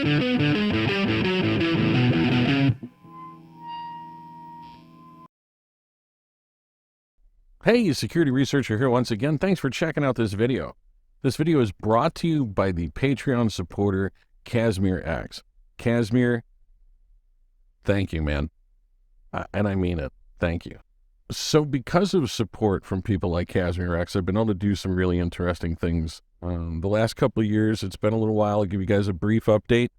Hey, security researcher here once again. Thanks for checking out this video. This video is brought to you by the Patreon supporter, Casimirrx. Casimir, thank you, man. And I mean it. Thank you. So because of support from people like Casimirrx, I've been able to do some really interesting things. The last couple of years, it's been a little while. I'll give you guys a brief update.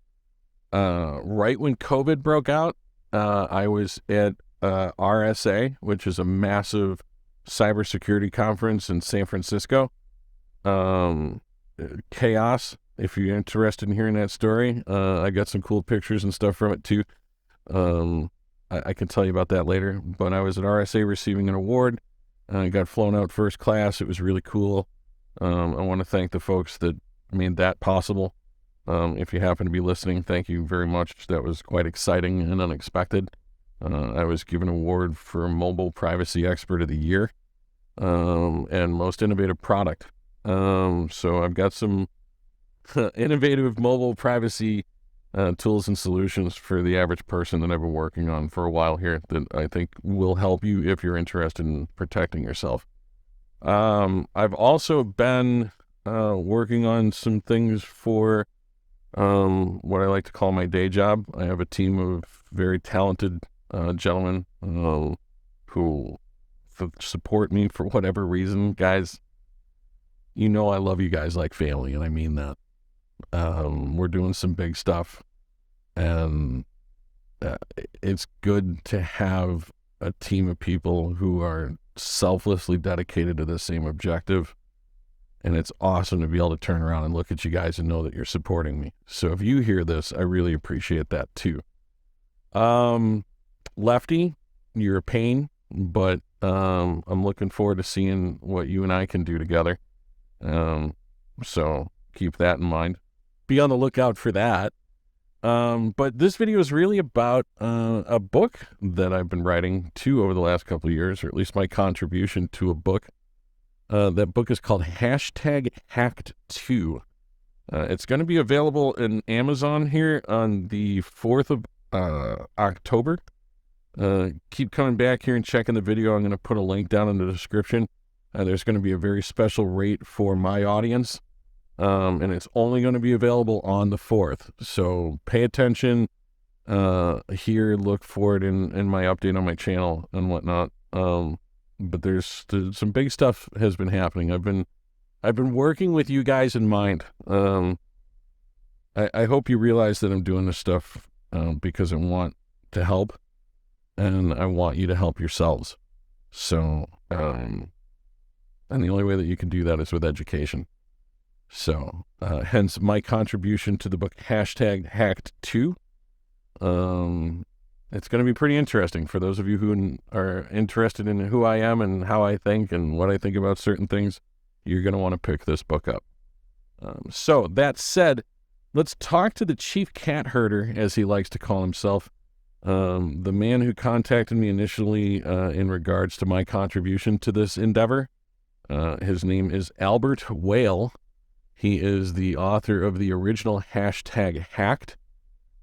Right when COVID broke out, I was at RSA, which is a massive cybersecurity conference in San Francisco. Chaos. If you're interested in hearing that story, I got some cool pictures and stuff from it too. I can tell you about that later. But I was at RSA receiving an award. I got flown out first class. It was really cool. I want to thank the folks that made that possible. If you happen to be listening, thank you very much. That was quite exciting and unexpected. I was given an award for Mobile Privacy Expert of the Year and Most Innovative Product. So I've got some innovative mobile privacy tools and solutions for the average person that I've been working on for a while here that I think will help you if you're interested in protecting yourself. I've also been working on some things for what I like to call my day job. I have a team of very talented gentlemen who support me for whatever reason. Guys, you know I love you guys like family, and I mean that. We're doing some big stuff, and it's good to have a team of people who are selflessly dedicated to the same objective, and it's awesome to be able to turn around and look at you guys and know that you're supporting me. So if you hear this, I really appreciate that too. Lefty, you're a pain, but I'm looking forward to seeing what you and I can do together. So keep that in mind. Be on the lookout for that. But this video is really about a book that I've been writing too over the last couple of years, or at least my contribution to a book. That book is called #Hacked2. It's going to be available in Amazon here on the 4th of October. Keep coming back here and checking the video. I'm going to put a link down in the description. There's going to be a very special rate for my audience, and it's only going to be available on the 4th. So pay attention here. Look for it in my update on my channel and whatnot. But there's some big stuff has been happening. I've been working with you guys in mind. I hope you realize that I'm doing this stuff because I want to help, and I want you to help yourselves. So, and the only way that you can do that is with education. So, hence my contribution to the book #Hacked2. It's going to be pretty interesting for those of you who are interested in who I am and how I think and what I think about certain things. You're going to want to pick this book up. So that said, let's talk to the chief cat herder, as he likes to call himself. The man who contacted me initially in regards to my contribution to this endeavor. His name is Albert Whale. He is the author of the original #Hacked.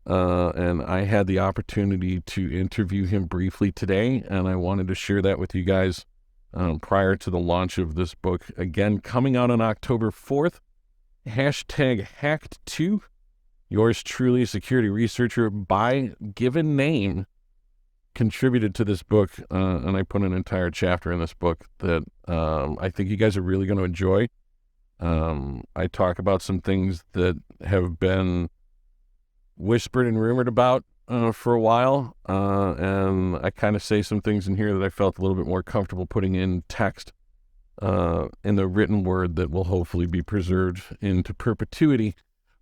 And I had the opportunity to interview him briefly today, and I wanted to share that with you guys prior to the launch of this book. Again, coming out on October 4th, #Hacked2. Yours truly, security researcher by given name, contributed to this book, and I put an entire chapter in this book that I think you guys are really going to enjoy. I talk about some things that have been whispered and rumored about for a while, and I kind of say some things in here that I felt a little bit more comfortable putting in text in the written word that will hopefully be preserved into perpetuity,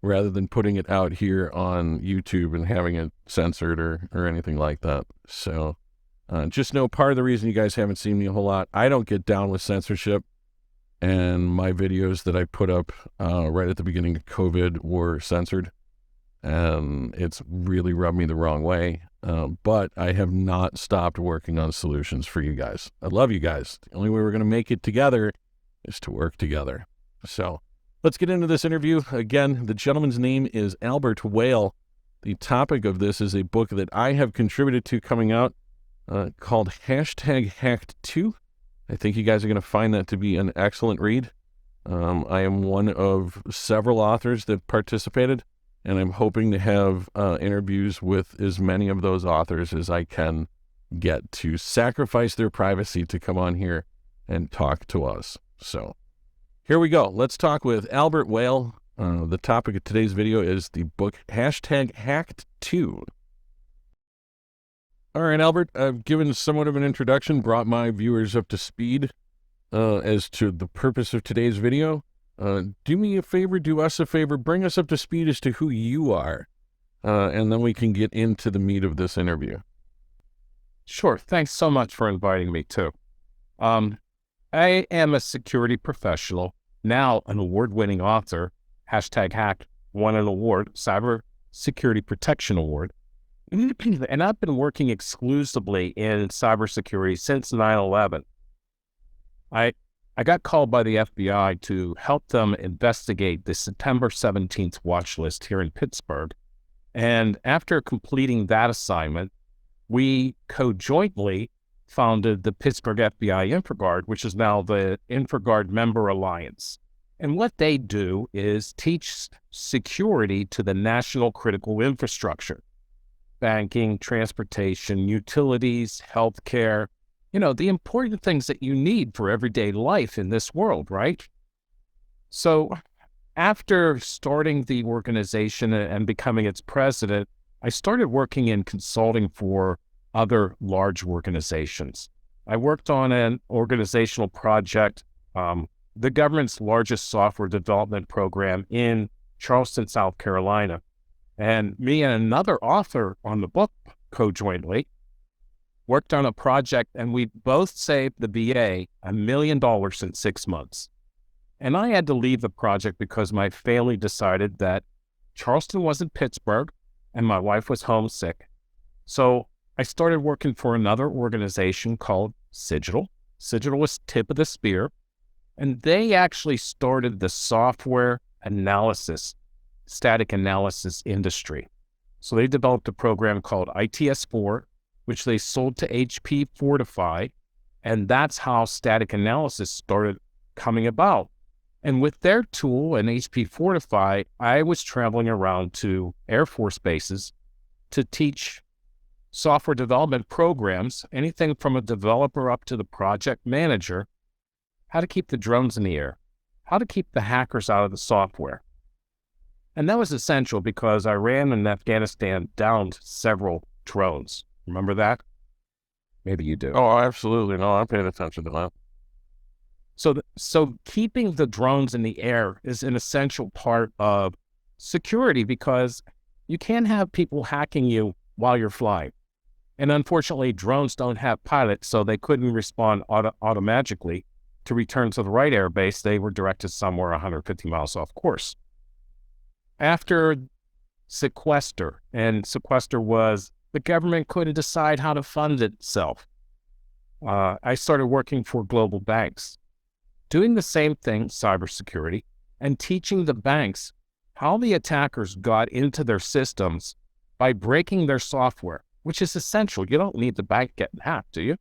rather than putting it out here on YouTube and having it censored or anything like that. So just know part of the reason you guys haven't seen me a whole lot, I don't get down with censorship, and my videos that I put up right at the beginning of COVID were censored, and it's really rubbed me the wrong way. But I have not stopped working on solutions for you guys. I love you guys. The only way we're going to make it together is to work together. So Let's get into this interview. Again, the gentleman's name is Albert Whale. The topic of this is a book that I have contributed to coming out called #Hacked2. I think you guys are going to find that to be an excellent read. I am one of several authors that participated, and I'm hoping to have interviews with as many of those authors as I can get to sacrifice their privacy to come on here and talk to us. So here we go. Let's talk with Albert Whale. The topic of today's video is the book #Hacked2. All right, Albert, I've given somewhat of an introduction, brought my viewers up to speed as to the purpose of today's video. Do me a favor, do us a favor, bring us up to speed as to who you are, and then we can get into the meat of this interview. Sure. Thanks so much for inviting me too. I am a security professional, now an award-winning author. #Hacked won an award, Cyber Security Protection Award. And I've been working exclusively in cybersecurity since 9/11. I got called by the FBI to help them investigate the September 17th watch list here in Pittsburgh. And after completing that assignment, we co-jointly founded the Pittsburgh FBI InfraGard, which is now the InfraGard Member Alliance. And what they do is teach security to the national critical infrastructure: banking, transportation, utilities, healthcare, the important things that you need for everyday life in this world, right? So after starting the organization and becoming its president, I started working in consulting for other large organizations. I worked on an organizational project, the government's largest software development program in Charleston, South Carolina. And me and another author on the book co-jointly worked on a project, and we both saved the VA $1 million in 6 months. And I had to leave the project because my family decided that Charleston wasn't Pittsburgh and my wife was homesick. So I started working for another organization called Cigital. Cigital was tip of the spear, and they actually started the software analysis, static analysis industry. So they developed a program called ITS4, which they sold to HP Fortify, and that's how static analysis started coming about. And with their tool and HP Fortify, I was traveling around to Air Force bases to teach software development programs, anything from a developer up to the project manager, how to keep the drones in the air, how to keep the hackers out of the software. And that was essential because Iran and Afghanistan downed several drones. Remember that? Maybe you do. Oh, absolutely. No, I'm paying attention to that. So keeping the drones in the air is an essential part of security because you can't have people hacking you while you're flying. And unfortunately, drones don't have pilots, so they couldn't respond automatically to return to the right airbase. They were directed somewhere 150 miles off course. After sequester, and sequester was the government couldn't decide how to fund itself. I started working for global banks, doing the same thing, cybersecurity, and teaching the banks how the attackers got into their systems by breaking their software, which is essential. You don't need the bank getting hacked, do you?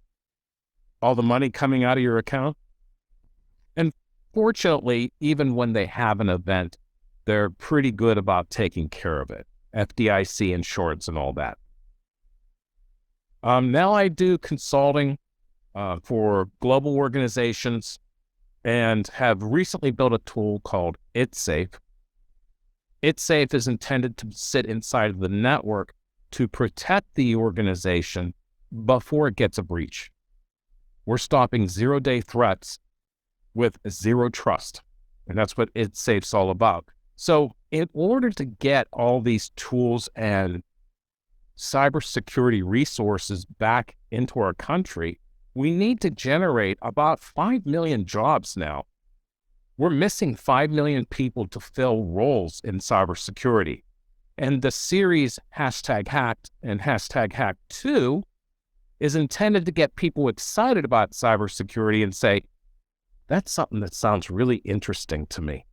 All the money coming out of your account. And fortunately, even when they have an event, they're pretty good about taking care of it. FDIC insurance and all that. Now I do consulting for global organizations and have recently built a tool called ItSafe. ItSafe is intended to sit inside of the network to protect the organization before it gets a breach. We're stopping zero-day threats with zero trust, and that's what ItSafe's all about. So in order to get all these tools and cybersecurity resources back into our country, we need to generate about 5 million jobs now. We're missing 5 million people to fill roles in cybersecurity. And the series #Hacked and #Hacked2 is intended to get people excited about cybersecurity and say, that's something that sounds really interesting to me.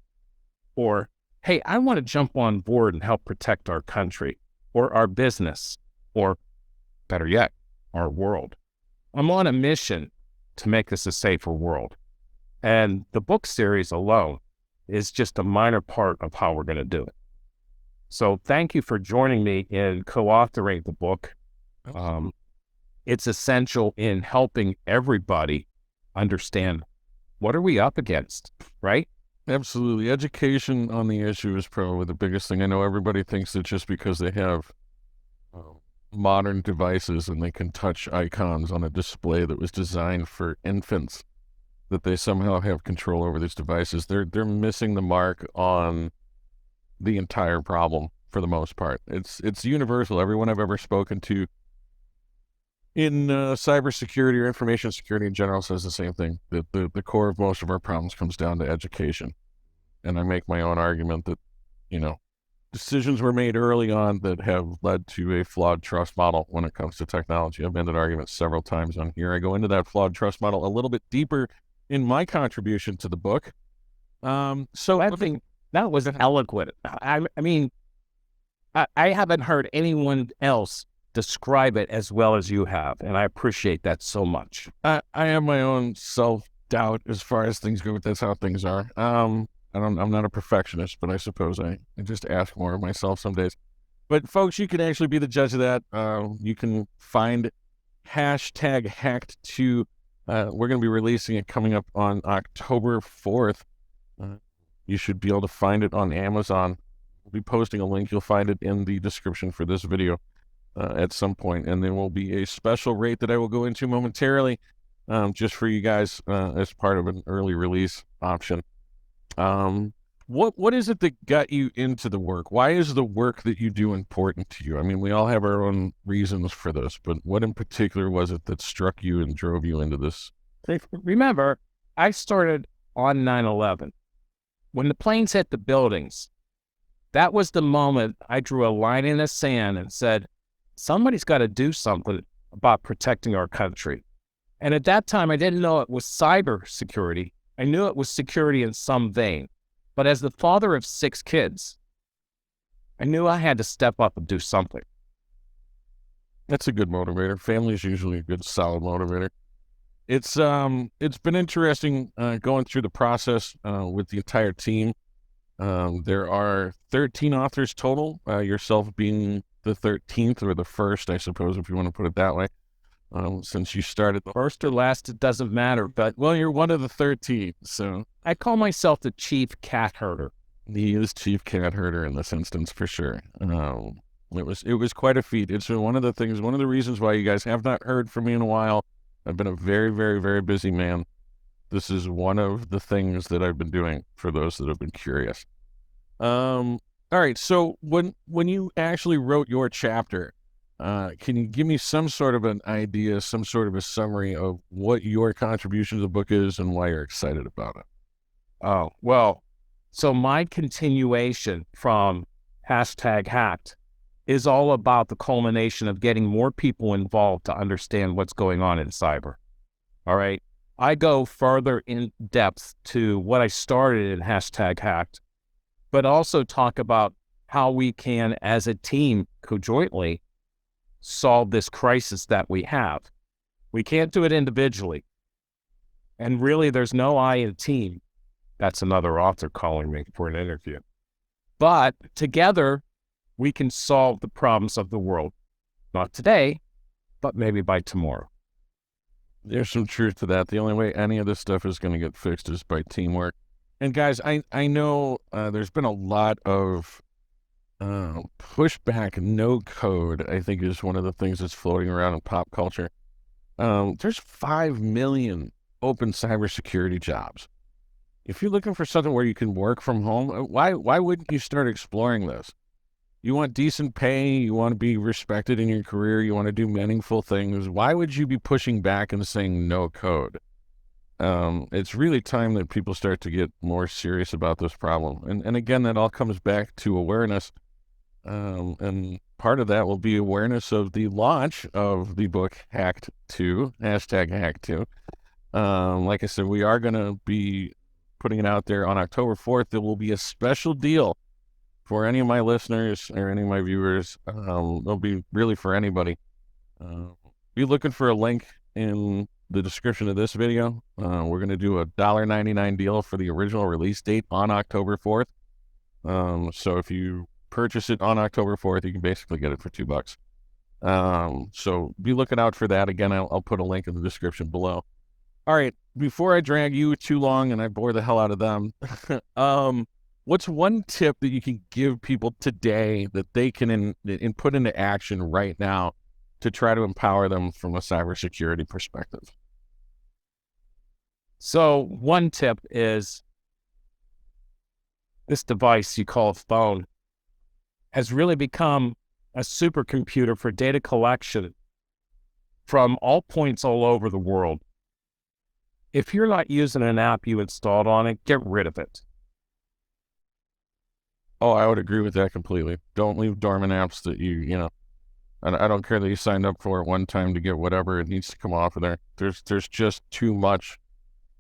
or, hey, I want to jump on board and help protect our country or our business, or better yet, our world. I'm on a mission to make this a safer world. And the book series alone is just a minor part of how we're going to do it. So thank you for joining me in co-authoring the book. It's essential in helping everybody understand what are we up against, right? Absolutely. Education on the issue is probably the biggest thing. I know everybody thinks that just because they have modern devices and they can touch icons on a display that was designed for infants, that they somehow have control over these devices. They're missing the mark on the entire problem for the most part. It's universal. Everyone I've ever spoken to in cybersecurity or information security in general says the same thing. That the core of most of our problems comes down to education. And I make my own argument that, decisions were made early on that have led to a flawed trust model when it comes to technology. I've made that argument several times on here. I go into that flawed trust model a little bit deeper in my contribution to the book. So I think that was eloquent. I mean, I haven't heard anyone else describe it as well as you have, and I appreciate that so much. I have my own self-doubt as far as things go, but that's how things are. I'm not a perfectionist, but I suppose I just ask more of myself some days. But folks, you can actually be the judge of that. You can find #Hacked2. We're going to be releasing it coming up on October 4th. You should be able to find it on Amazon. We'll be posting a link. You'll find it in the description for this video at some point. And there will be a special rate that I will go into momentarily just for you guys as part of an early release option. What is it that got you into the work? Why is the work that you do important to you? I mean, we all have our own reasons for this, but what in particular was it that struck you and drove you into this? Remember, I started on 9/11. When the planes hit the buildings, that was the moment I drew a line in the sand and said, somebody's got to do something about protecting our country. And at that time, I didn't know it was cyber security. I knew it was security in some vein. But as the father of 6 kids, I knew I had to step up and do something. That's a good motivator. Family is usually a good, solid motivator. It's been interesting going through the process with the entire team. There are 13 authors total, yourself being the 13th or the first, I suppose, if you want to put it that way. Since you started the first or last, it doesn't matter. But well, you're one of the 13, so I call myself the chief cat herder. He is chief cat herder in this instance for sure. It was quite a feat. It's one of the reasons why you guys have not heard from me in a while. I've been a very, very, very busy man. This is one of the things that I've been doing for those that have been curious. All right. So when you actually wrote your chapter, can you give me some sort of an idea, some sort of a summary of what your contribution to the book is and why you're excited about it? Oh, well, so my continuation from #Hacked is all about the culmination of getting more people involved to understand what's going on in cyber. All right. I go further in depth to what I started in #Hacked, but also talk about how we can, as a team, conjointly solve this crisis that we have. We can't do it individually. And really, there's no I in team. That's another author calling me for an interview. But together, we can solve the problems of the world. Not today, but maybe by tomorrow. There's some truth to that. The only way any of this stuff is going to get fixed is by teamwork. And guys, I know there's been a lot of pushback. No code, I think, is one of the things that's floating around in pop culture. There's 5 million open cybersecurity jobs. If you're looking for something where you can work from home, why wouldn't you start exploring this? You want decent pay, you want to be respected in your career, you want to do meaningful things. Why would you be pushing back and saying no code? It's really time that people start to get more serious about this problem. And again, that all comes back to awareness. And part of that will be awareness of the launch of the book #Hacked2. Like I said, we are going to be putting it out there. On October 4th, there will be a special deal for any of my listeners or any of my viewers. It'll be really for anybody. Be looking for a link in the description of this video. We're going to do a $1.99 deal for the original release date on October 4th. So if you purchase it on October 4th, you can basically get it for $2. So be looking out for that. Again, I'll put a link in the description below. All right, before I drag you too long and I bore the hell out of them, what's one tip that you can give people today that they can put into action right now to try to empower them from a cybersecurity perspective? So one tip is this device you call a phone has really become a supercomputer for data collection from all points all over the world. If you're not using an app you installed on it, get rid of it. Oh, I would agree with that completely. Don't leave dormant apps that I don't care that you signed up for it one time to get whatever. It needs to come off of there. There's just too much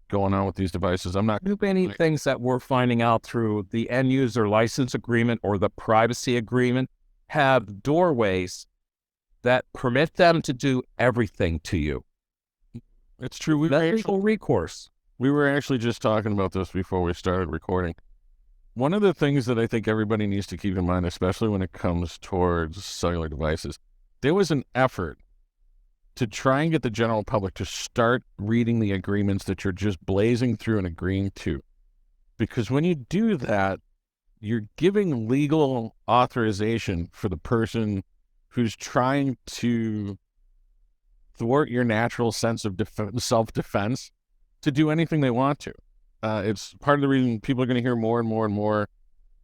going on with these devices. I'm not too many things that we're finding out through the end user license agreement or the privacy agreement have doorways that permit them to do everything to you. It's true. Legal recourse. We were actually just talking about this before we started recording. One of the things that I think everybody needs to keep in mind, especially when it comes towards cellular devices, there was an effort to try and get the general public to start reading the agreements that you're just blazing through and agreeing to. Because when you do that, you're giving legal authorization for the person who's trying to thwart your natural sense of self-defense to do anything they want to. It's part of the reason people are going to hear more and more and more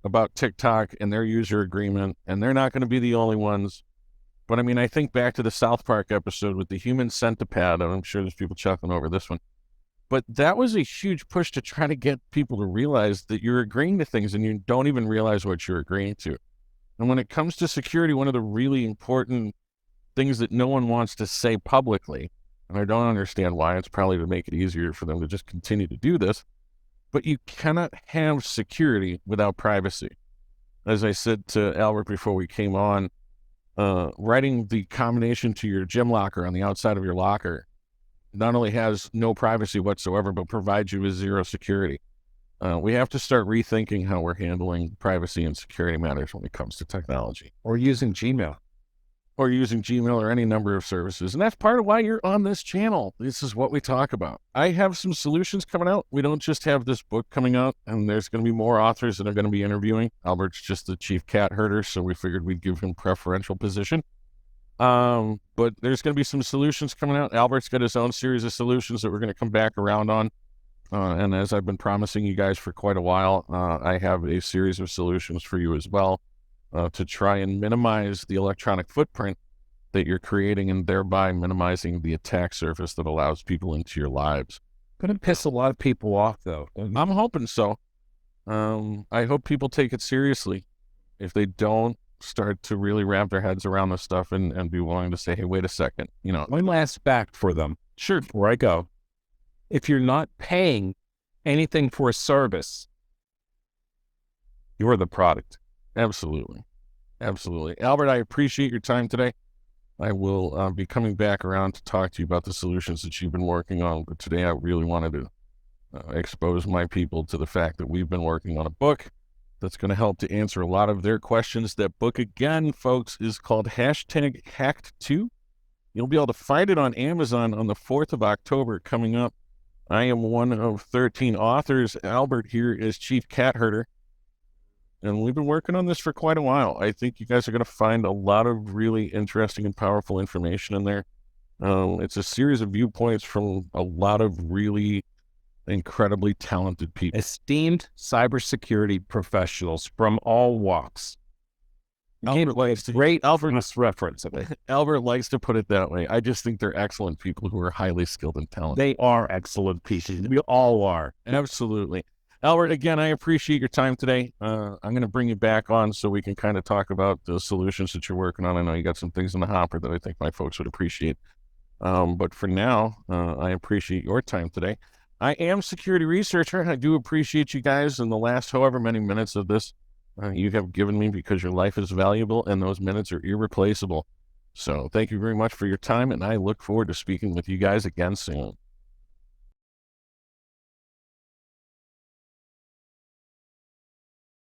about TikTok and their user agreement, and they're not going to be the only ones. But I mean, I think back to the South Park episode with the human centipede, and I'm sure there's people chuckling over this one. But that was a huge push to try to get people to realize that you're agreeing to things and you don't even realize what you're agreeing to. And when it comes to security, one of the really important things that no one wants to say publicly, and I don't understand why, it's probably to make it easier for them to just continue to do this, but you cannot have security without privacy. As I said to Albert before we came on, writing the combination to your gym locker on the outside of your locker not only has no privacy whatsoever, but provides you with zero security. We have to start rethinking how we're handling privacy and security matters when it comes to technology. Or using Gmail. Or using Gmail or any number of services. And that's part of why you're on this channel. This is what we talk about. I have some solutions coming out. We don't just have this book coming out, and there's going to be more authors that are going to be interviewing. Albert's just the chief cat herder, so we figured we'd give him preferential position. But there's going to be some solutions coming out. Albert's got his own series of solutions that we're going to come back around on. And as I've been promising you guys for quite a while, I have a series of solutions for you as well. To try and minimize the electronic footprint that you're creating and thereby minimizing the attack surface that allows people into your lives. Going to piss a lot of people off, though. I'm hoping so. I hope people take it seriously. If they don't, start to really wrap their heads around this stuff and be willing to say, hey, wait a second. One last fact for them. Sure. Before I go. If you're not paying anything for a service, you're the product. Absolutely. Absolutely. Albert, I appreciate your time today. I will be coming back around to talk to you about the solutions that you've been working on. But today I really wanted to expose my people to the fact that we've been working on a book that's going to help to answer a lot of their questions. That book, again, folks, is called #Hacked2. You'll be able to find it on Amazon on the 4th of October coming up. I am one of 13 authors. Albert here is Chief Cat Herder. And we've been working on this for quite a while. I think you guys are going to find a lot of really interesting and powerful information in there. It's a series of viewpoints from a lot of really incredibly talented people. Esteemed cybersecurity professionals from all walks. Albert likes to, great reference of it. Albert likes to put it that way. I just think they're excellent people who are highly skilled and talented. They are excellent people. We all are. Absolutely. Albert, again, I appreciate your time today. I'm going to bring you back on so we can kind of talk about the solutions that you're working on. I know you got some things in the hopper that I think my folks would appreciate. But for now, I appreciate your time today. I am security researcher. I do appreciate you guys in the last however many minutes of this you have given me, because your life is valuable and those minutes are irreplaceable. So thank you very much for your time, and I look forward to speaking with you guys again soon.